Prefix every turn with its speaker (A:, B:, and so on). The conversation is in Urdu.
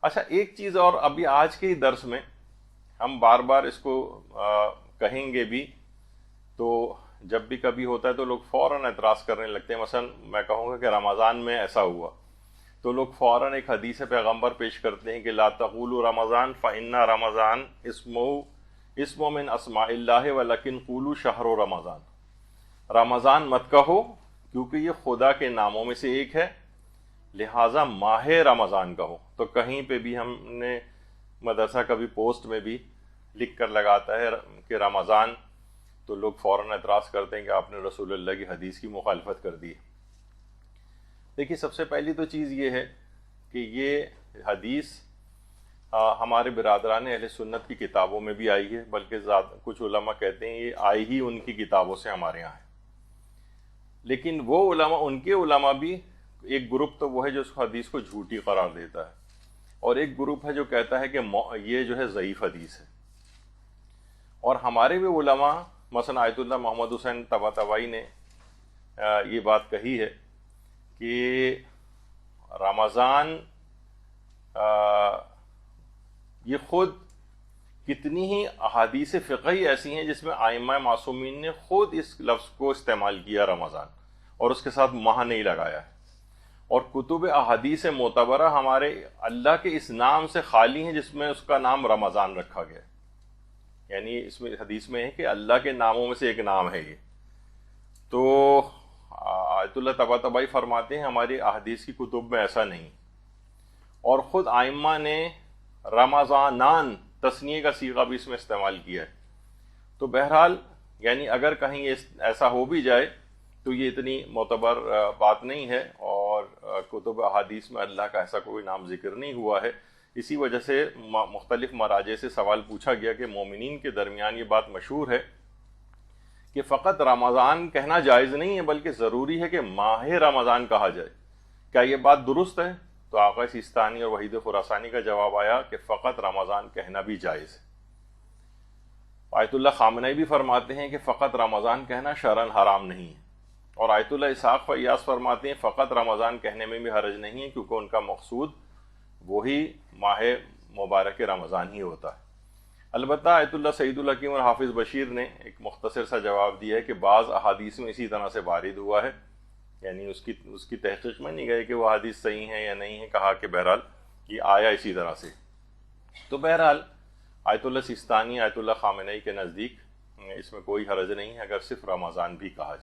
A: اچھا ایک چیز اور ابھی آج کے ہی درس میں ہم بار بار اس کو کہیں گے بھی، تو جب بھی کبھی ہوتا ہے تو لوگ فوراً اعتراض کرنے لگتے ہیں. مثلا میں کہوں گا کہ رمضان میں ایسا ہوا تو لوگ فوراً ایک حدیث پیغمبر پیش کرتے ہیں کہ لا تقولوا رمضان فإن رمضان اسم من اسماء اللہ ولکن قولوا شہر رمضان. رمضان مت کہو کیونکہ یہ خدا کے ناموں میں سے ایک ہے، لہٰذا ماہ رمضان کہو. تو کہیں پہ بھی ہم نے مدرسہ کبھی پوسٹ میں بھی لکھ کر لگاتا ہے کہ رمضان، تو لوگ فوراً اعتراض کرتے ہیں کہ آپ نے رسول اللہ کی حدیث کی مخالفت کر دی. دیکھیے سب سے پہلی تو چیز یہ ہے کہ یہ حدیث ہمارے برادران اہل سنت کی کتابوں میں بھی آئی ہے، بلکہ کچھ علماء کہتے ہیں یہ آئی ہی ان کی کتابوں سے ہمارے یہاں ہے. لیکن وہ علماء، ان کے علماء بھی، ایک گروپ تو وہ ہے جو اس حدیث کو جھوٹی قرار دیتا ہے، اور ایک گروپ ہے جو کہتا ہے کہ یہ جو ہے ضعیف حدیث ہے. اور ہمارے بھی علماء مثلا آیت اللہ محمد حسین طباطبائی نے یہ بات کہی ہے کہ رمضان یہ خود کتنی ہی احادیث فقہی ایسی ہیں جس میں ائمہ معصومین نے خود اس لفظ کو استعمال کیا رمضان، اور اس کے ساتھ ماہ نہیں لگایا ہے. اور کتب احادیث معتبرہ ہمارے اللہ کے اس نام سے خالی ہیں جس میں اس کا نام رمضان رکھا گیا ہے. یعنی اس میں حدیث میں ہے کہ اللہ کے ناموں میں سے ایک نام ہے یہ. تو آیت اللہ طباطبائی فرماتے ہیں ہماری احادیث کی کتب میں ایسا نہیں، اور خود ائمہ نے رمضانان تثنیہ کا صیغہ بھی اس میں استعمال کیا ہے. تو بہرحال یعنی اگر کہیں ایسا ہو بھی جائے تو یہ اتنی معتبر بات نہیں ہے، اور کتب احادیث میں اللہ کا ایسا کوئی نام ذکر نہیں ہوا ہے. اسی وجہ سے مختلف مراجع سے سوال پوچھا گیا کہ مومنین کے درمیان یہ بات مشہور ہے کہ فقط رمضان کہنا جائز نہیں ہے بلکہ ضروری ہے کہ ماہ رمضان کہا جائے. کیا یہ بات درست ہے؟ تو آقا سیستانی اور وحید خراسانی کا جواب آیا کہ فقط رمضان کہنا بھی جائز ہے. آیت اللہ خامنئی بھی فرماتے ہیں کہ فقط رمضان کہنا شرعاً حرام نہیں ہے، اور آیت اللہ اسحاق فیاض فرماتے ہیں فقط رمضان کہنے میں بھی حرج نہیں ہے کیونکہ ان کا مقصود وہی ماہ مبارک رمضان ہی ہوتا ہے. البتہ آیت اللہ سعید الحکیم اور حافظ بشیر نے ایک مختصر سا جواب دیا ہے کہ بعض احادیث میں اسی طرح سے وارد ہوا ہے، یعنی اس کی تحقیق میں نہیں گئے کہ وہ حدیث صحیح ہے یا نہیں ہے، کہا کہ بہرحال یہ آیا اسی طرح سے. تو بہرحال آیت اللہ سیستانی، آیت اللہ خامنئی کے نزدیک اس میں کوئی حرج نہیں ہے اگر صرف رمضان بھی کہا جائے.